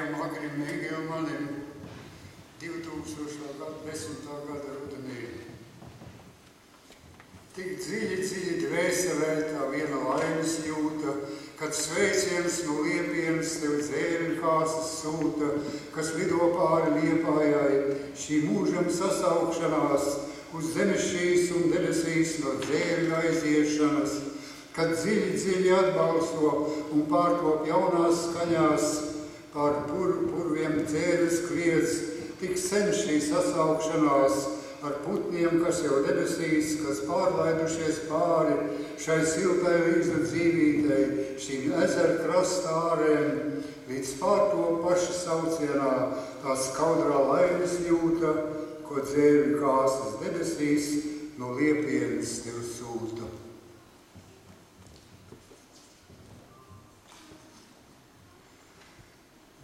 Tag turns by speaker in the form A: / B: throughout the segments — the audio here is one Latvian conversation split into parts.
A: Mārijam Agrim Igelmanim 2010. gada rudenī. Tik dziļi dvēselē tā viena laimes jūta, kad sveiciens no Liepienas tev dzēriņkāsas sūta, kas lido pāri Liepājai, šī mūžam sasaukšanās, uz zemes šīs un debesīs no dzēriņa aiziešanas, kad dziļi atbalsto un pārtop jaunās skaņās, pār purviem dzēres kliedz, tik sen šī sasaukšanās, ar putniem, kas jau debesīs, kas pārlaidušies pāri šai siltai līdzu dzīvītei, šīm ezeru krasta ārēm, līdz pārto paša saucienā tā skaudrā laimes jūta, ko dzēļu kāsas debesīs no Liepienas tev sūta.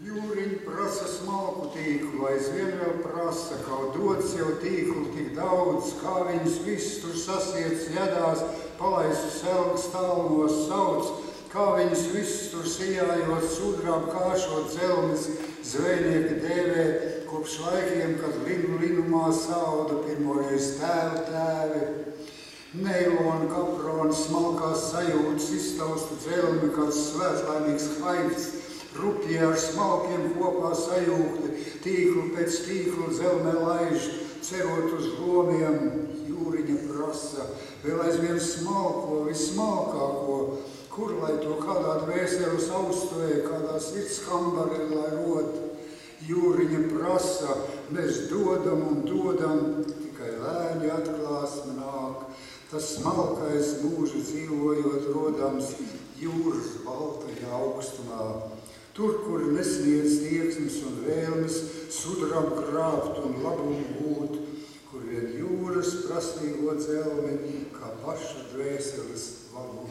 A: Jūriņi prasa smalku tīklu, aizvien vēl prasa, kaut dots jau tīklu tik daudz, kā viņus visus tur sasiec jādās, palaisu selgas tālumos sauc, kā viņus visus tur sijājot, sudrām kāšot dzelmes, zvejnieki dēvē, kopš laikiem, kad linumā sauda pirmoreiz tēvi. Neilona, kaprona, smalkās sajūtas, iztausta dzelmi, kāds svētlaimīgs haifts, rupji ar smalkiem kopā sajūgti, tīklu pēc tīklu dzelmē laiž, cerot uz lomiem, jūriņa prasa, vēl aizvien smalko, vismalkāko, kur lai to kādā dvēseli saustuvē, kādā sirds kambarī, lai rot. Jūriņa prasa, mēs dodam un dodam, tikai lēni atklāsme nāk, tas smalkais mūža dzīvojot rodams jūras baltajā augstumā. Tur, kur nesniedz tieksmes un vēlmes, sudrab grābt un labumu gūt, kur vien jūras prasīgo dzelmi, kā paša dvēseles vagu